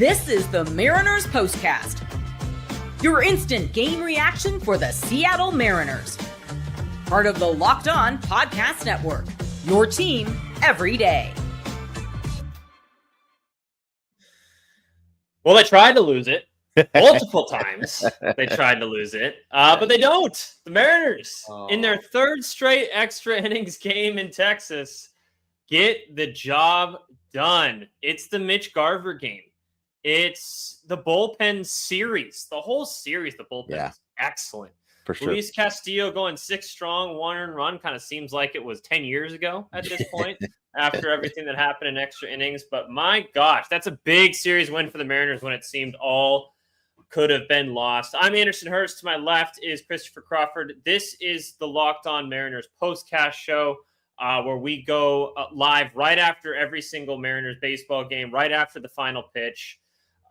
This is the Mariners POSTCAST, your instant game reaction for the Seattle Mariners. Part of the Locked On Podcast Network, your team every day. Well, they tried to lose it multiple times. They tried to lose it, but they don't. The Mariners, in their third straight extra innings game in Texas, get the job done. It's the Mitch Garver game. It's the bullpen series. The whole series, the bullpen is excellent. For sure. Luis Castillo going 6 strong, 1 earned run kind of seems like it was 10 years ago at this point after everything that happened in extra innings. But my gosh, that's a big series win for the Mariners when it seemed all could have been lost. I'm Anderson Hurst. To my left is Christopher Crawford. This is the Locked On Mariners POSTCAST show where we go live right after every single Mariners baseball game, right after the final pitch.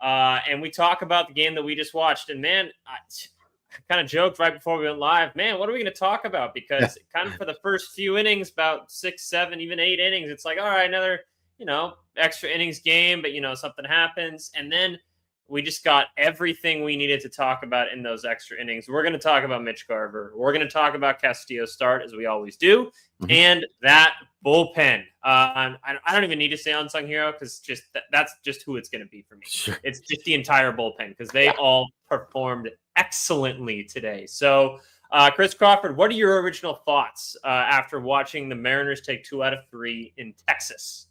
And we talk about the game that we just watched. And man, I kind of joked right before we went live, man, what are we going to talk about? Because kind of for the first few innings, about 6, 7, even 8 innings, it's like, all right, another, extra innings game, but something happens. And then we just got everything we needed to talk about in those extra innings. We're going to talk about Mitch Garver. We're going to talk about Castillo's start, as we always do, and that bullpen. I don't even need to say unsung hero because that's just who it's going to be for me. Sure. It's just the entire bullpen because they all performed excellently today. So, Chris Crawford, what are your original thoughts after watching the Mariners take 2 out of 3 in Texas?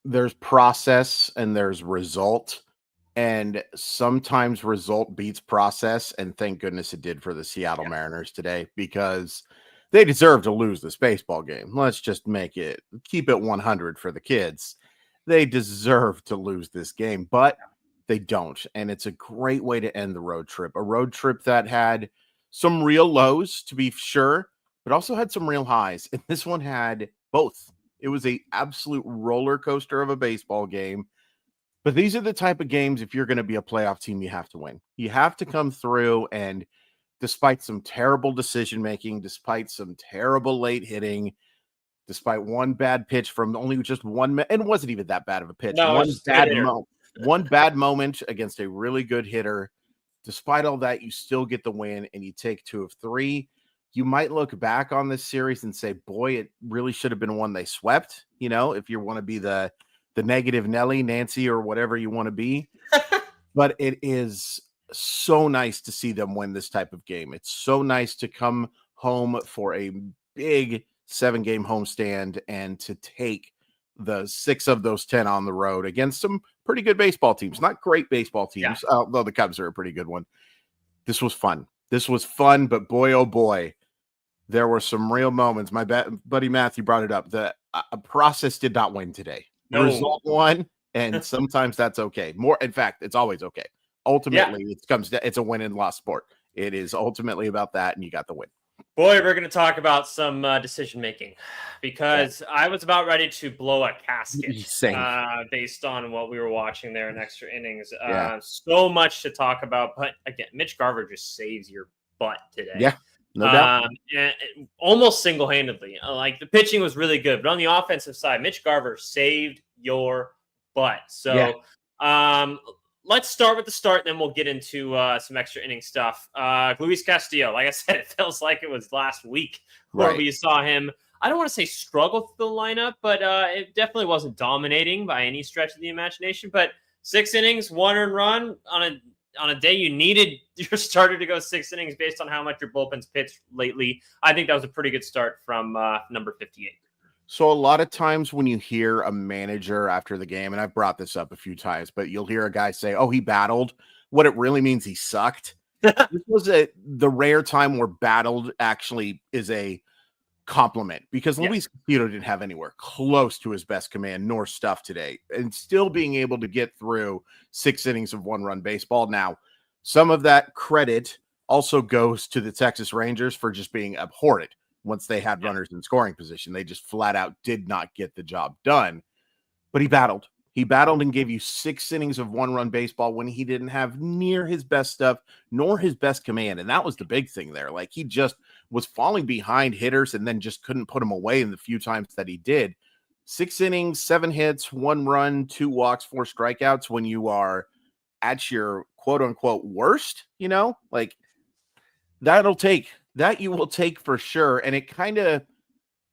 There's process and there's result. And sometimes result beats process, and thank goodness it did for the Seattle Mariners today because they deserve to lose this baseball game. Let's just keep it 100 for the kids. They deserve to lose this game, but they don't. And it's a great way to end the road trip. A road trip that had some real lows, to be sure, but also had some real highs. And this one had both. It was an absolute roller coaster of a baseball game. But these are the type of games, if you're going to be a playoff team, you have to win. You have to come through, and despite some terrible decision-making, despite some terrible late hitting, despite one bad pitch from only just one, and it wasn't even that bad of a pitch. No, one bad moment against a really good hitter. Despite all that, you still get the win, and you take 2 of 3. You might look back on this series and say, boy, it really should have been one they swept, if you want to be the negative Nelly, Nancy, or whatever you want to be. But it is so nice to see them win this type of game. It's so nice to come home for a big 7-game homestand and to take the 6 of those 10 on the road against some pretty good baseball teams. Not great baseball teams, although the Cubs are a pretty good one. This was fun. But boy, oh boy, there were some real moments. My buddy Matthew brought it up. The process did not win today. The result won, and sometimes that's okay. In fact, it's always okay. Ultimately, it's a win and loss sport. It is ultimately about that, and you got the win. Boy, we're going to talk about some decision-making because I was about ready to blow a casket based on what we were watching there in extra innings. So much to talk about, but again, Mitch Garver just saves your butt today. Yeah. No doubt. Almost single-handedly. Like the pitching was really good, but on the offensive side, Mitch Garver saved your butt. So let's start with the start, and then we'll get into some extra inning stuff. Luis Castillo, like I said, it feels like it was last week where we saw him. I don't want to say struggle through the lineup, but it definitely wasn't dominating by any stretch of the imagination. But 6 innings, 1 earned run on a day you needed your starter to go 6 innings based on how much your bullpen's pitched lately. I think that was a pretty good start from number 58. So a lot of times when you hear a manager after the game, and I've brought this up a few times, but you'll hear a guy say, oh, he battled. What it really means, he sucked. This was the rare time where battled actually is a compliment because Luis Castillo didn't have anywhere close to his best command nor stuff today, and still being able to get through 6 innings of 1-run baseball. Now, some of that credit also goes to the Texas Rangers for just being abhorrent once they had runners in scoring position. They just flat out did not get the job done, but he battled. He battled and gave you 6 innings of 1-run baseball when he didn't have near his best stuff, nor his best command. And that was the big thing there. Like, he just was falling behind hitters and then just couldn't put them away in the few times that he did. 6 innings, 7 hits, 1 run, 2 walks, 4 strikeouts when you are at your quote unquote worst, like that you will take for sure. And it kind of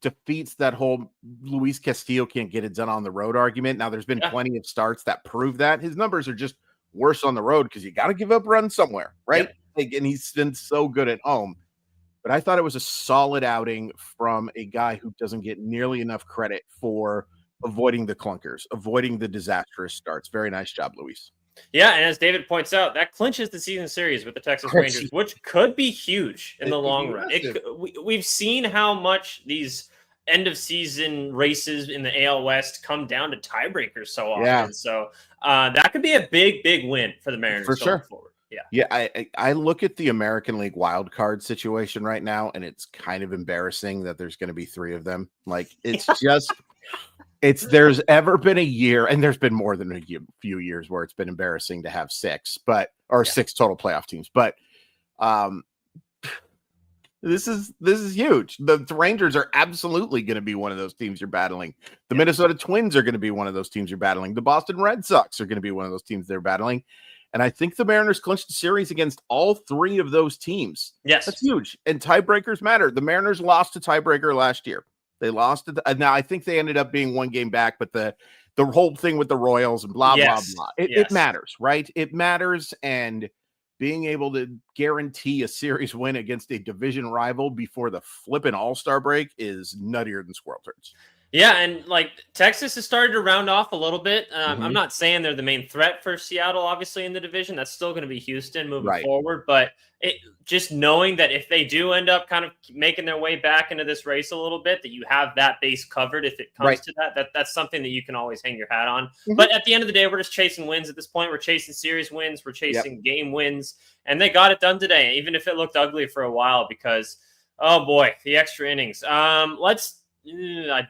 defeats that whole Luis Castillo can't get it done on the road argument. Now, there's been plenty of starts that prove that his numbers are just worse on the road because you got to give up runs somewhere, right? And he's been so good at home. But I thought it was a solid outing from a guy who doesn't get nearly enough credit for avoiding the clunkers, avoiding the disastrous starts. Very nice job, Luis. Yeah, and as David points out, that clinches the season series with the Texas Rangers, which could be huge in the long run. We've seen how much these end-of-season races in the AL West come down to tiebreakers so often. Yeah. So that could be a big, big win for the Mariners for going sure. forward. Yeah, I look at the American League wild card situation right now, and it's kind of embarrassing that there's going to be 3 of them. Like, it's just, there's ever been a year, and there's been more than a few years where it's been embarrassing to have 6, or 6 total playoff teams. But this is huge. The Rangers are absolutely going to be one of those teams you're battling. The Minnesota Twins are going to be one of those teams you're battling. The Boston Red Sox are going to be one of those teams they're battling. And I think the Mariners clinched the series against all 3 of those teams. Yes. That's huge. And tiebreakers matter. The Mariners lost a tiebreaker last year. They lost it. Now, I think they ended up being 1 game back, but the whole thing with the Royals and blah, blah, blah. It matters, right? It matters. And being able to guarantee a series win against a division rival before the flipping all-star break is nuttier than squirrel turds. Yeah, and like Texas has started to round off a little bit. I'm not saying they're the main threat for Seattle, obviously, in the division. That's still going to be Houston moving forward. But just knowing that if they do end up kind of making their way back into this race a little bit, that you have that base covered if it comes to that's something that you can always hang your hat on. But at the end of the day, we're just chasing wins at this point. We're chasing series wins. We're chasing game wins. And they got it done today, even if it looked ugly for a while because, oh boy, the extra innings. I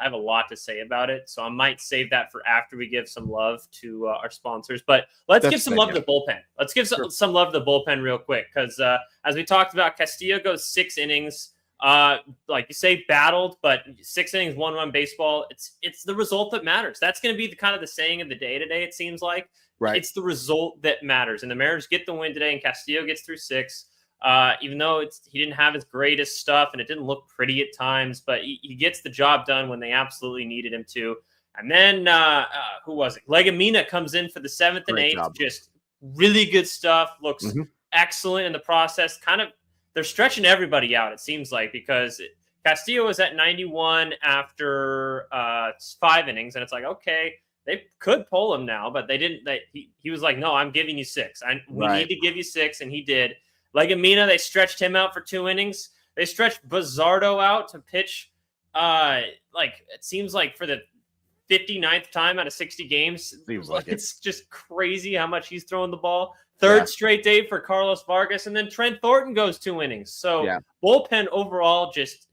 have a lot to say about it, so I might save that for after we give some love to our sponsors. But let's give some love to the bullpen. Let's give some love to the bullpen real quick because as we talked about, Castillo goes 6 innings. Like you say, battled, but 6 innings, 1 run baseball. It's the result that matters. That's going to be the saying of the day today, it seems like. Right. It's the result that matters. And the Mariners get the win today, and Castillo gets through 6. Even though he didn't have his greatest stuff and it didn't look pretty at times, but he gets the job done when they absolutely needed him to. And then who was it? Legumina comes in for the 7th and 8th. Just really good stuff. Looks excellent in the process. They're stretching everybody out, it seems like, because Castillo was at 91 after 5 innings, and it's like, okay, they could pull him now, but they didn't. He was like, no, I'm giving you 6. We need to give you 6, and he did. Legumina, they stretched him out for 2 innings. They stretched Bizzardo out to pitch, it seems like for the 59th time out of 60 games. It's just crazy how much he's throwing the ball. Third straight day for Carlos Vargas, and then Trent Thornton goes 2 innings. So bullpen overall just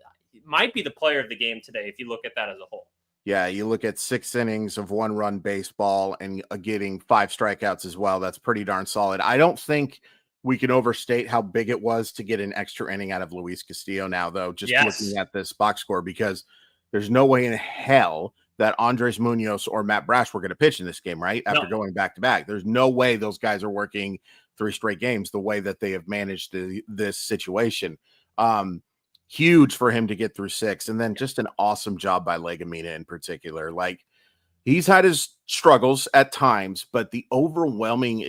might be the player of the game today if you look at that as a whole. Yeah, you look at 6 innings of 1-run baseball and getting 5 strikeouts as well. That's pretty darn solid. I don't think we can overstate how big it was to get an extra inning out of Luis Castillo now, though, just looking at this box score, because there's no way in hell that Andres Munoz or Matt Brash were going to pitch in this game, right? After going back-to-back. There's no way those guys are working 3 straight games the way that they have managed this situation. Huge for him to get through 6. And then just an awesome job by Legumina in particular. Like, he's had his struggles at times, but the overwhelming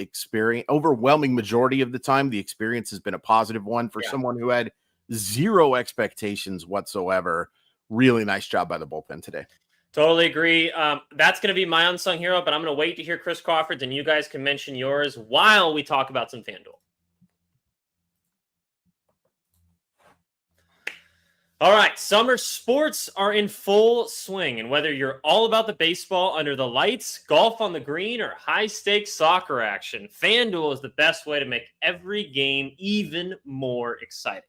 majority of the time, the experience has been a positive one for someone who had 0 expectations whatsoever. Really nice job by the bullpen today. Totally agree. That's going to be my unsung hero, but I'm going to wait to hear Chris Crawford's, and you guys can mention yours while we talk about some FanDuel. All right, summer sports are in full swing, and whether you're all about the baseball under the lights, golf on the green, or high-stakes soccer action, FanDuel is the best way to make every game even more exciting.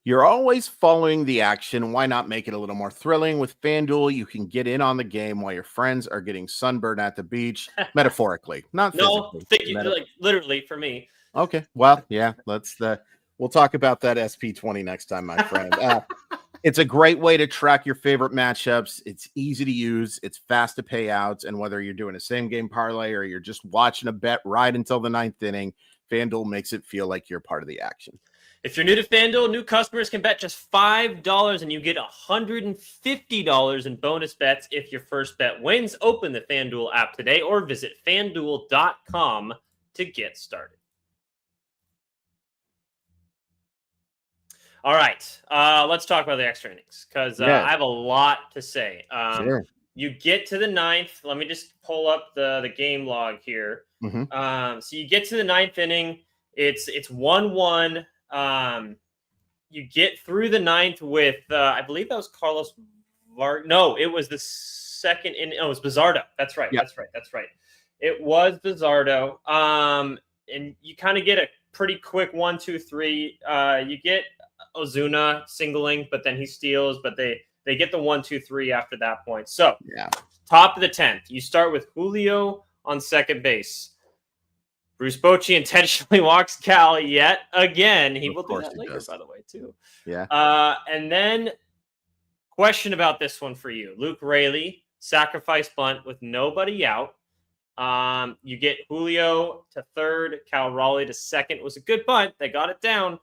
You're always following the action. Why not make it a little more thrilling? With FanDuel, you can get in on the game while your friends are getting sunburned at the beach, metaphorically, not physically. No, like literally for me. Okay, well, yeah, we'll talk about that SP20 next time, my friend. It's a great way to track your favorite matchups. It's easy to use. It's fast to pay out. And whether you're doing a same game parlay or you're just watching a bet right until the 9th inning, FanDuel makes it feel like you're part of the action. If you're new to FanDuel, new customers can bet just $5 and you get $150 in bonus bets if your first bet wins. Open the FanDuel app today or visit FanDuel.com to get started. All right, let's talk about the extra innings because I have a lot to say. Sure. You get to the 9th. Let me just pull up the game log here. Mm-hmm. So you get to the 9th inning. It's 1-1. You get through the 9th with I believe that was Carlos No, it was the second inning. Oh, it was Bizzardo. That's right. Yep. That's right. It was Bizzardo. And you kind of get a pretty quick 1, 2, 3. You get Ozuna singling, but then he steals, but they get the 1, 2, 3 after that point. So top of the 10th, you start with Julio on second base. Bruce Bochy intentionally walks Cal yet again. He will do that later, by the way, too. Yeah. And then question about this one for you. Luke Raley, sacrifice bunt with nobody out. You get Julio to third, Cal Raleigh to second. It was a good bunt. They got it down.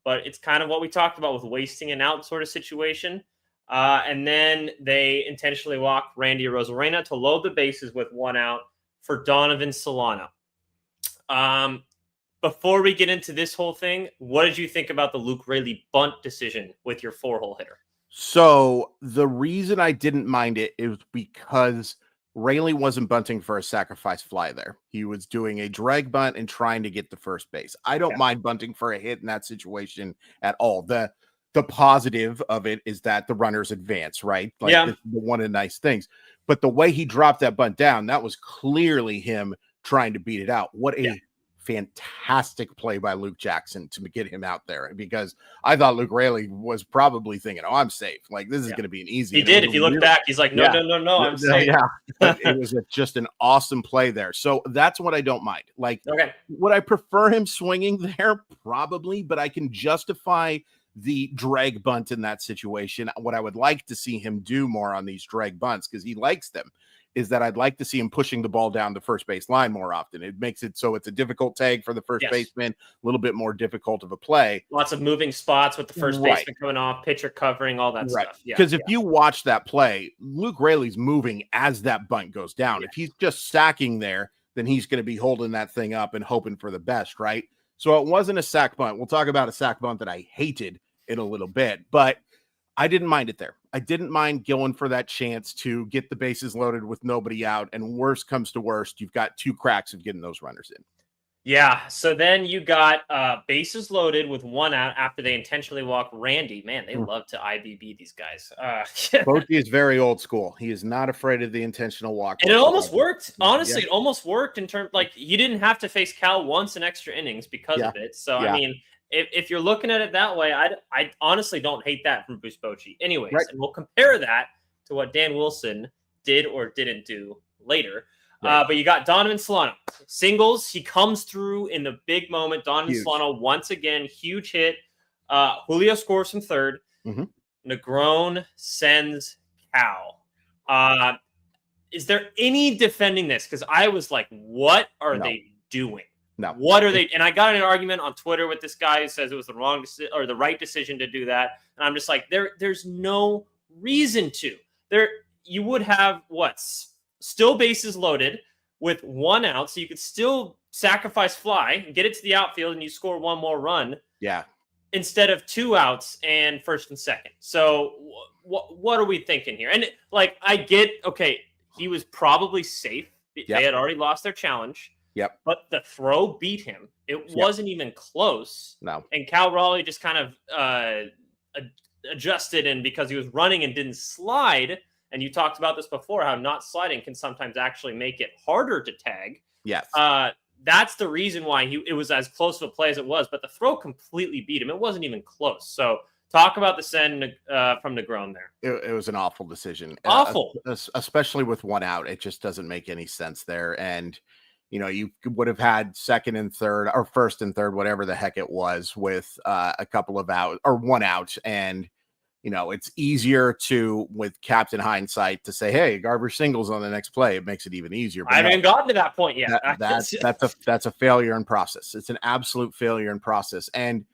But it's kind of what we talked about with wasting an out sort of situation. And then they intentionally walk Randy Arozarena to load the bases with 1 out for Donovan Solano. Before we get into this whole thing, what did you think about the Luke Raley bunt decision with your 4-hole hitter? So the reason I didn't mind it is because Raley wasn't bunting for a sacrifice fly there. He was doing a drag bunt and trying to get the first base. I don't mind bunting for a hit in that situation at all. The positive of it is that the runners advance, right? Like this is one of the nice things. But the way he dropped that bunt down, that was clearly him trying to beat it out. What a fantastic play by Luke Jackson to get him out there, because I thought Luke Raley was probably thinking, oh, I'm safe. Like, this is going to be an easy. He did. If you look back, he's like, no, I'm safe. Yeah. But it was just an awesome play there. So that's what I don't mind. Like, would I prefer him swinging there? Probably, but I can justify the drag bunt in that situation. What I would like to see him do more on these drag bunts, because he likes them, is that I'd like to see him pushing the ball down the first base line more often. It makes it so it's a difficult tag for the first baseman, a little bit more difficult of a play. Lots of moving spots with the first baseman coming off, pitcher covering, all that stuff. Because if you watch that play, Luke Raley's moving as that bunt goes down. If he's just stacking there, then he's going to be holding that thing up and hoping for the best, right? So it wasn't a sack bunt. We'll talk about a sack bunt that I hated in a little bit, but I didn't mind it there. I didn't mind going for that chance to get the bases loaded with nobody out. And worst comes to worst, you've got 2 cracks of getting those runners in. Yeah. So then you got bases loaded with 1 out after they intentionally walk Randy. Man, they love to IBB these guys. Bochy is very old school. He is not afraid of the intentional walk. And it almost worked. Honestly, it almost worked in terms, like, you didn't have to face Cal once in extra innings because of it. So, I mean, if you're looking at it that way, I honestly don't hate that from Bruce Bochy. Anyways, and we'll compare that to what Dan Wilson did or didn't do later. But you got Donovan Solano. Singles, he comes through in the big moment. Donovan Solano, once again, huge hit. Julio scores from third. Negron sends Cal. Is there any defending this? Because I was like, what are they doing? No. What are they? And I got in an argument on Twitter with this guy who says it was the wrong or the right decision to do that. And I'm just like, there's no reason to. You would have still bases loaded with 1 out, so you could still sacrifice fly and get it to the outfield, and you score 1 more run. Yeah. Instead of 2 outs and first and second. So what are we thinking here? And I get, he was probably safe. They had already lost their challenge. But the throw beat him. It wasn't even close. No. And Cal Raleigh just kind of adjusted, and because he was running and didn't slide, and you talked about this before, how not sliding can sometimes actually make it harder to tag. Yes. That's the reason why it was as close of a play as it was, but the throw completely beat him. It wasn't even close. So talk about the send from Negron there. It was an awful decision. Awful. Especially with 1 out. It just doesn't make any sense there. And you would have had second and third or first and third, whatever the heck it was, with a couple of out or 1 out. And it's easier to, with captain hindsight, to say, hey, Garver singles on the next play. It makes it even easier. But I haven't even gotten to that point yet. That's a failure in process. It's an absolute failure in process. And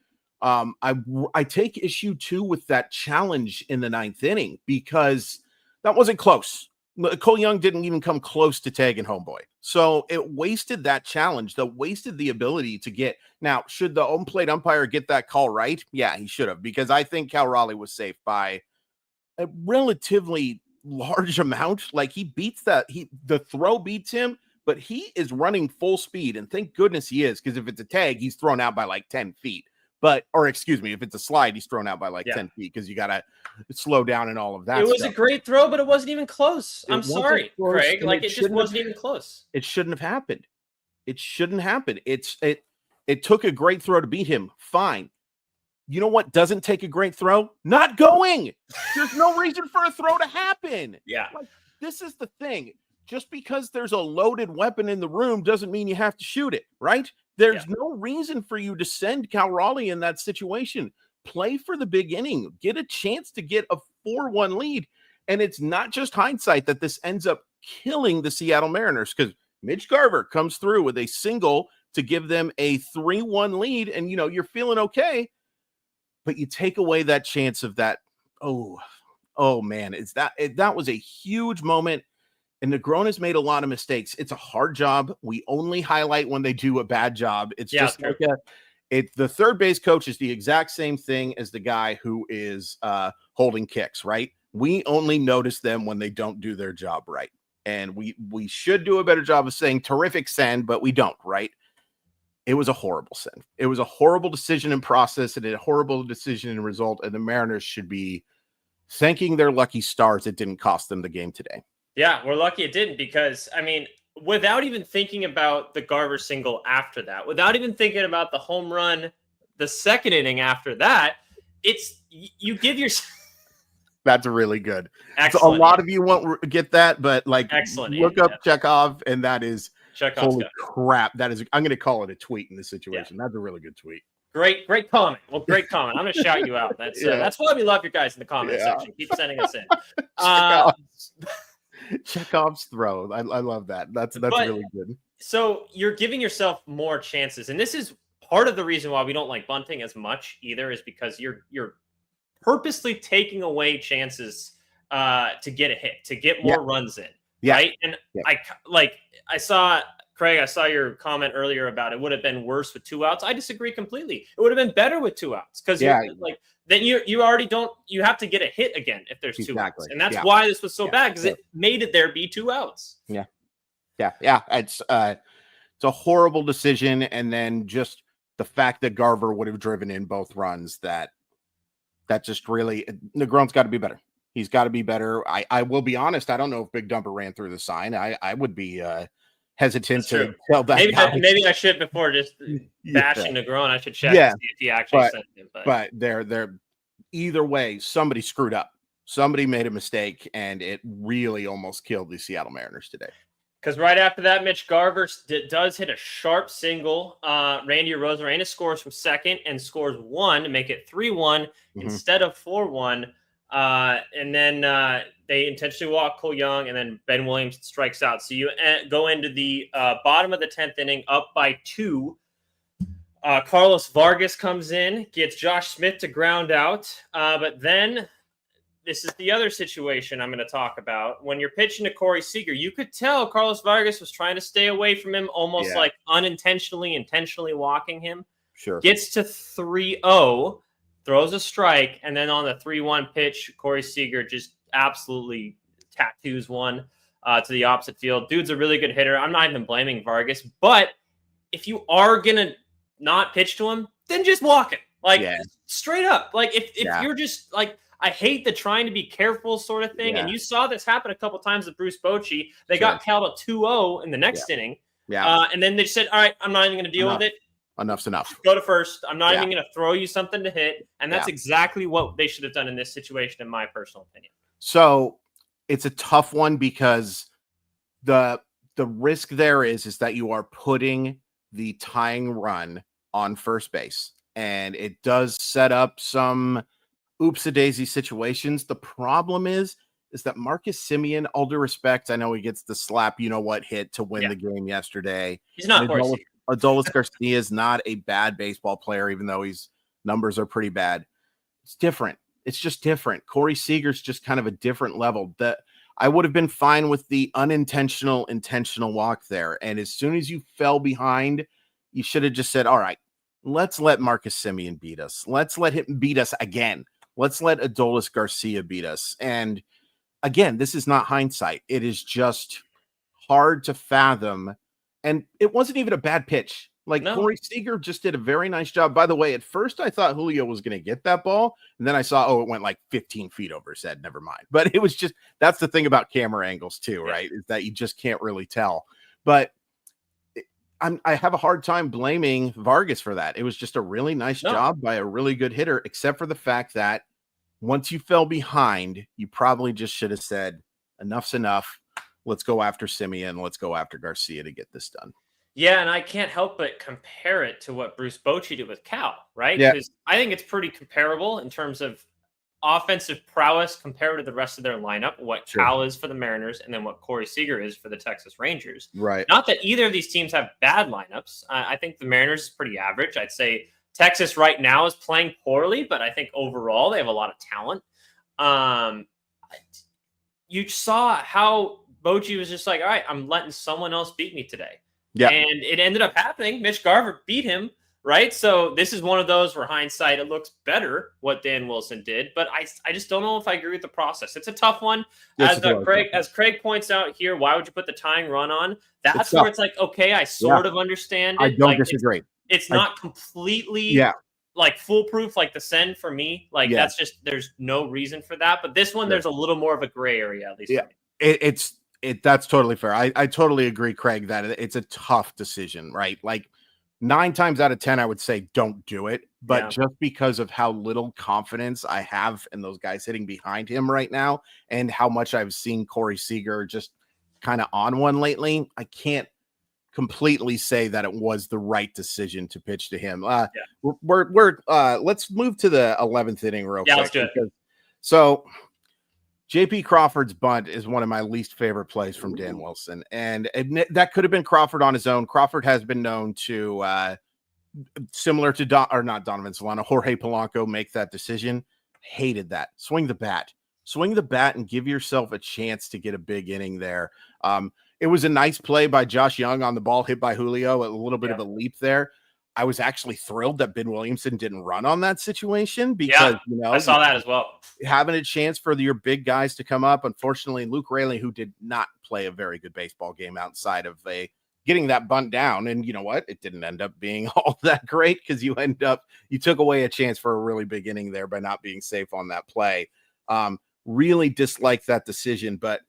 I take issue too with that challenge in the 9th inning, because that wasn't close. Cole Young didn't even come close to tagging homeboy. So it wasted that challenge, that wasted the ability to get. Now, should the home plate umpire get that call right? Yeah, he should have, because I think Cal Raleigh was safe by a relatively large amount. Like, he beats that. The throw beats him, but he is running full speed. And thank goodness he is, because if it's a tag, he's thrown out by like 10 feet. If it's a slide, he's thrown out by like 10 feet, because you got to slow down and all of that. It was a great throw, but it wasn't even close. I'm sorry, Craig. Like, it just wasn't even close. It shouldn't have happened. It shouldn't happen. It took a great throw to beat him. Fine. You know what doesn't take a great throw? Not going. There's no reason for a throw to happen. Yeah. Like, this is the thing. Just because there's a loaded weapon in the room doesn't mean you have to shoot it, right? There's no reason for you to send Cal Raleigh in that situation. Play for the big inning. Get a chance to get a 4-1 lead. And it's not just hindsight that this ends up killing the Seattle Mariners, because Mitch Garver comes through with a single to give them a 3-1 lead. And, you're feeling okay, but you take away that chance of that. Oh man, that was a huge moment. And Negron has made a lot of mistakes. It's a hard job. We only highlight when they do a bad job. It's just like the third base coach is the exact same thing as the guy who is holding kicks, right? We only notice them when they don't do their job right. And we should do a better job of saying terrific send, but we don't, right? It was a horrible send. It was a horrible decision in process and a horrible decision in result. And the Mariners should be thanking their lucky stars it didn't cost them the game today. Yeah, we're lucky it didn't, because, without even thinking about the Garver single after that, without even thinking about the home run, the second inning after that, you give yourself. That's really good. Excellent. So a lot of you won't get that, but excellent. Look up Chekhov, and that is Chekhov's holy crap. That is, I'm going to call it a tweet in this situation. Yeah. That's a really good tweet. Great comment. Well, great comment. I'm going to shout you out. That's why we love you guys in the comment section. Keep sending us in. Chekhov's throw. I love that. That's really good. So you're giving yourself more chances, and this is part of the reason why we don't like bunting as much either, is because you're purposely taking away chances to get a hit, to get more runs in, right? And I saw Craig, I saw your comment earlier about it would have been worse with 2 outs. I disagree completely. It would have been better with 2 outs, because then you already you have to get a hit again if there's 2 outs. And that's why this was so bad, because it made it there be 2 outs. Yeah. It's a horrible decision. And then just the fact that Garver would have driven in both runs, that just really, Negron's got to be better. He's got to be better. I will be honest. I don't know if Big Dumper ran through the sign. I would be hesitant to tell that. Maybe I should, before just bashing Negron, I should check to see if he actually sent him. But they're either way, somebody screwed up. Somebody made a mistake, and it really almost killed the Seattle Mariners today. Because right after that, Mitch Garver does hit a sharp single. Randy Arozarena scores from second and scores 1 to make it 3-1 instead of 4-1. And then they intentionally walk Cole Young, and then Ben Williams strikes out. So you go into the bottom of the 10th inning up by 2. Carlos Vargas comes in, gets Josh Smith to ground out. But then this is the other situation I'm going to talk about. When you're pitching to Corey Seager, you could tell Carlos Vargas was trying to stay away from him, almost like intentionally walking him. Sure. Gets to 3-0, throws a strike, and then on the 3-1 pitch, Corey Seager just absolutely tattoos one to the opposite field. Dude's a really good hitter. I'm not even blaming Vargas, but if you are going to not pitch to him, then just walk it. Straight up. If you're just I hate the trying to be careful sort of thing. And you saw this happen a couple times with Bruce Bochy. They got called a 2-0 in the next inning. And then they said, all right, I'm not even going to deal with it. Enough's enough. Go to first. I'm not even going to throw you something to hit. And that's exactly what they should have done in this situation, in my personal opinion. So it's a tough one, because the risk there is that you are putting the tying run on first base. And it does set up some oops-a-daisy situations. The problem is that Marcus Semien, all due respect, I know he gets the slap, hit to win the game yesterday. He's not Corey Adolis Garcia is not a bad baseball player, even though his numbers are pretty bad. It's different. It's just different. Corey Seager's just kind of a different level. That I would have been fine with the intentional walk there. And as soon as you fell behind, you should have just said, all right, let's let Marcus Semien beat us. Let's let him beat us again. Let's let Adolis Garcia beat us. And again, this is not hindsight. It is just hard to fathom. And it wasn't even a bad pitch. Corey Seager just did a very nice job. By the way, at first I thought Julio was going to get that ball. And then I saw, it went like 15 feet over his head. Never mind. But it was just, that's the thing about camera angles too, right? Is that you just can't really tell. But I have a hard time blaming Vargas for that. It was just a really nice job by a really good hitter, except for the fact that once you fell behind, you probably just should have said, enough's enough. Let's go after Semien. Let's go after Garcia to get this done. Yeah, and I can't help but compare it to what Bruce Bochy did with Cal, right? Yeah. Because I think it's pretty comparable in terms of offensive prowess compared to the rest of their lineup, what Cal is for the Mariners, and then what Corey Seager is for the Texas Rangers. Right. Not that either of these teams have bad lineups. I think the Mariners is pretty average. I'd say Texas right now is playing poorly, but I think overall they have a lot of talent. You saw how Bochy was just like, all right, I'm letting someone else beat me today. Yeah. And it ended up happening. Mitch Garver beat him, right? So this is one of those where hindsight, it looks better what Dan Wilson did. But I just don't know if I agree with the process. It's a tough one. As Craig points out here, why would you put the tying run on? That's where it's like, okay, I sort of understand it. I don't disagree. It's not completely foolproof like the send for me. That's just, there's no reason for that. But this one, there's a little more of a gray area, at least for me. That's totally fair. I totally agree, Craig, that it's a tough decision, right? 9 times out of 10, I would say don't do it. But just because of how little confidence I have in those guys hitting behind him right now and how much I've seen Corey Seager just kind of on one lately, I can't completely say that it was the right decision to pitch to him. Let's move to the 11th inning real quick. Let's do it. So JP Crawford's bunt is one of my least favorite plays from Dan Wilson. And that could have been Crawford on his own. Crawford has been known to, similar to not Donovan Solano, Jorge Polanco, make that decision. Hated that. Swing the bat and give yourself a chance to get a big inning there. It was a nice play by Josh Young on the ball hit by Julio, a little bit of a leap there. I was actually thrilled that Ben Williamson didn't run on that situation because, I saw that as well. Having a chance for your big guys to come up. Unfortunately, Luke Raley, who did not play a very good baseball game outside of getting that bunt down. And you know what? It didn't end up being all that great because you took away a chance for a really big inning there by not being safe on that play. Really dislike that decision, but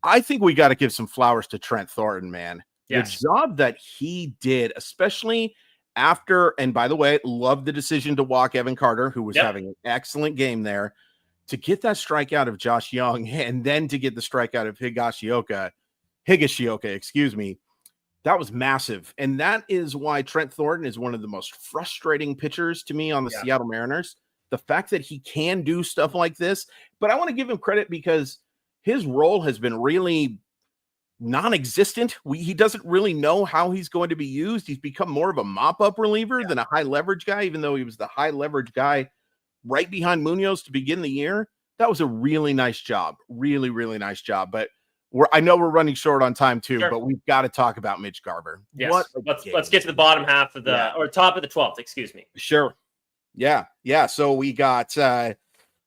I think we got to give some flowers to Trent Thornton, man. Yes. The job that he did, especially after, and by the way, love the decision to walk Evan Carter, who was having an excellent game there, to get that strikeout of Josh Young and then to get the strikeout of Higashioka, that was massive. And that is why Trent Thornton is one of the most frustrating pitchers to me on the Seattle Mariners. The fact that he can do stuff like this, but I want to give him credit because his role has been really non-existent. He doesn't really know how he's going to be used. He's become more of a mop-up reliever than a high leverage guy, even though he was the high leverage guy right behind Munoz to begin the year. That was a really nice job. Really, really nice job. But I know we're running short on time too, but we've got to talk about Mitch Garver. Yes. Let's get to the bottom half of or top of the 12th, excuse me. Sure. Yeah. So we got a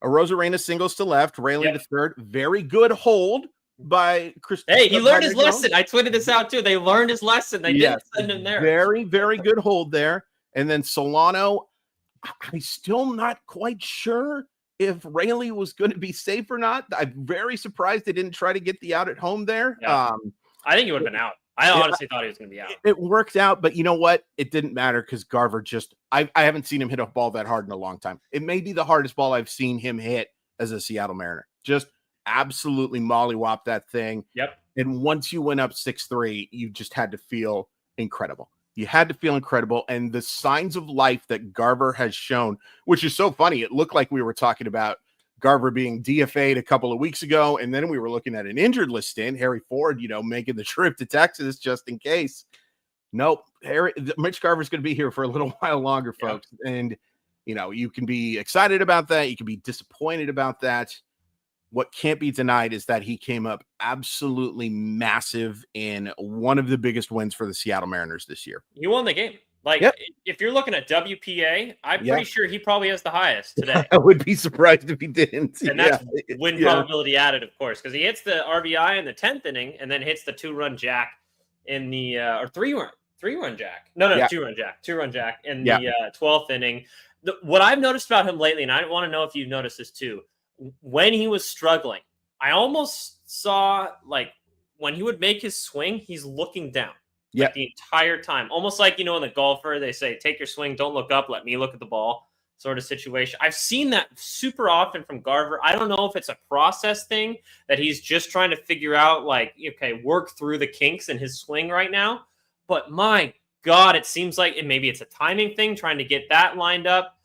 Rosarena singles to left, Raley to third. Very good hold by Chris. Hey, he learned his lesson. I tweeted this out too. They learned his lesson. They didn't send him there. Very, very good hold there. And then Solano, I'm still not quite sure if Raley was going to be safe or not. I'm very surprised they didn't try to get the out at home there. Yeah. I think he would have been out. I honestly thought he was going to be out. It worked out, but you know what? It didn't matter because Garver just I haven't seen him hit a ball that hard in a long time. It may be the hardest ball I've seen him hit as a Seattle Mariner. Just absolutely mollywop that thing. Yep. And once you went up 6-3, you just had to feel incredible. You had to feel incredible. And the signs of life that Garver has shown, which is so funny. It looked like we were talking about Garver being DFA'd a couple of weeks ago. And then we were looking at an injured list stint, Harry Ford, making the trip to Texas just in case. Nope. Mitch Garver's going to be here for a little while longer, folks. Yeah. And, you can be excited about that. You can be disappointed about that. What can't be denied is that he came up absolutely massive in one of the biggest wins for the Seattle Mariners this year. He won the game. If you're looking at WPA, I'm pretty sure he probably has the highest today. I would be surprised if he didn't. And that's win probability added, of course, because he hits the RBI in the 10th inning and then hits the 2-run jack in the or 3-run jack. No, 2-run jack. 2-run jack in the 12th inning. What I've noticed about him lately, and I want to know if you've noticed this too, when he was struggling, I almost saw when he would make his swing, he's looking down the entire time. Almost like, in the golfer, they say, take your swing, don't look up, let me look at the ball sort of situation. I've seen that super often from Garver. I don't know if it's a process thing that he's just trying to figure out, work through the kinks in his swing right now. But my God, it seems like maybe it's a timing thing, trying to get that lined up.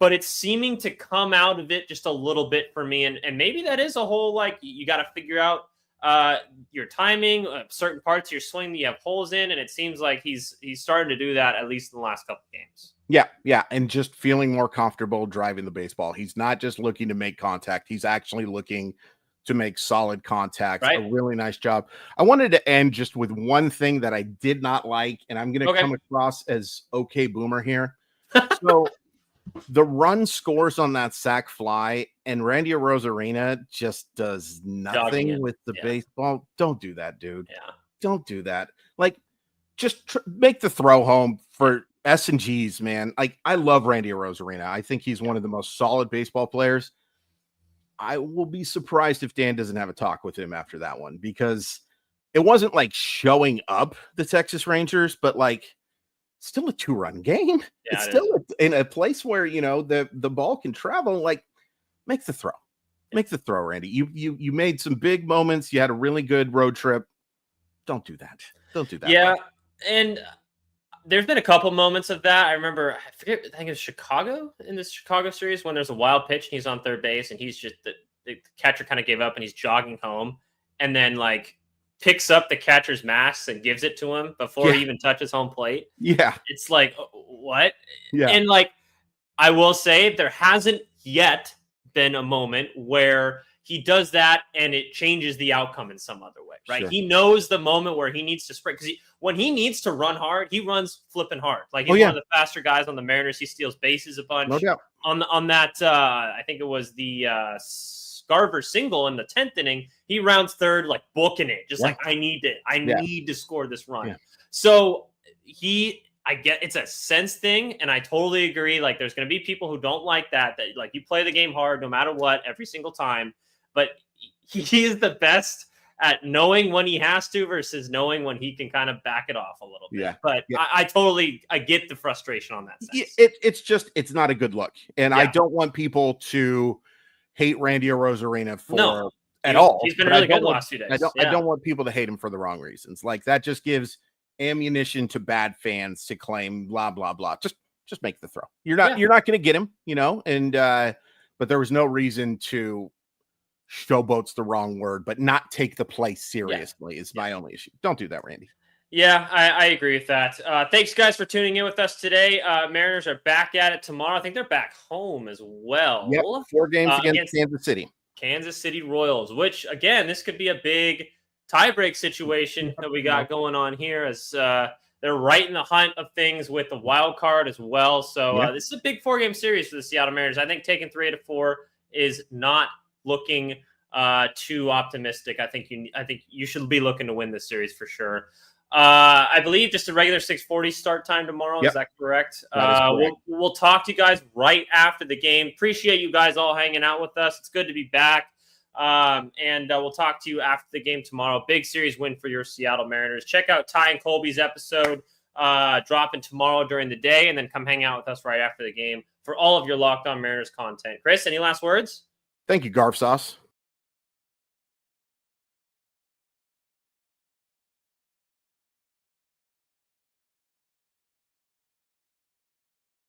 But it's seeming to come out of it just a little bit for me. And maybe that is a whole, you got to figure out your timing, certain parts of your swing that you have holes in. And it seems like he's starting to do that, at least in the last couple of games. Yeah. And just feeling more comfortable driving the baseball. He's not just looking to make contact. He's actually looking to make solid contact. Right. A really nice job. I wanted to end just with one thing that I did not like, and I'm going to come across as okay boomer here. So the run scores on that sac fly, and Randy Arozarena just does nothing with the baseball. Don't do that, dude. Yeah. Don't do that. Just make the throw home for S&Gs, man. I love Randy Arozarena. I think he's one of the most solid baseball players. I will be surprised if Dan doesn't have a talk with him after that one, because it wasn't showing up the Texas Rangers, but still a 2-run game. Yeah, it's still in a place where, the ball can travel. Make the throw. Make the throw, Randy. You made some big moments. You had a really good road trip. Don't do that. Don't do that. Yeah. And there's been a couple moments of that. I remember, I think it was Chicago, in this Chicago series, when there's a wild pitch and he's on third base and he's just the catcher kind of gave up and he's jogging home and then picks up the catcher's mask and gives it to him before he even touches home plate. Yeah. It's what? Yeah. And I will say there hasn't yet been a moment where he does that and it changes the outcome in some other way, right? Sure. He knows the moment where he needs to sprint, because when he needs to run hard, he runs flipping hard. He's one of the faster guys on the Mariners. He steals bases a bunch. No doubt. On that, I think it was the Garver single in the 10th inning, he rounds third, booking it, just I need to score this run. Yeah. So I get it's a sense thing, and I totally agree. There's going to be people who don't like that you play the game hard no matter what every single time, but he is the best at knowing when he has to versus knowing when he can kind of back it off a little bit. Yeah. But yeah. I get the frustration on that sense. It's not a good look. And I don't want people to hate Randy Arozarena at all. He's been really good the last few days. I don't want people to hate him for the wrong reasons. That just gives ammunition to bad fans to claim blah, blah, blah. Just make the throw. You're not going to get him, and but there was no reason to showboat's the wrong word, but not take the play seriously is my only issue. Don't do that, Randy. Yeah, I agree with that. Thanks, guys, for tuning in with us today. Mariners are back at it tomorrow. I think they're back home as well. Yep, 4 games against Kansas City. Kansas City Royals, which, again, this could be a big tiebreak situation that we got going on here, as they're right in the hunt of things with the wild card as well. So this is a big 4-game series for the Seattle Mariners. I think taking 3 out of 4 is not looking too optimistic. I think you should be looking to win this series for sure. I believe just a regular 6:40 start time tomorrow. Yep. Is that correct? That is correct. We'll talk to you guys right after the game. Appreciate you guys all hanging out with us. It's good to be back. And we'll talk to you after the game tomorrow. Big series win for your Seattle Mariners. Check out Ty and Colby's episode dropping tomorrow during the day, and then come hang out with us right after the game for all of your Locked On Mariners content. Chris, any last words? Thank you, Garv Sauce.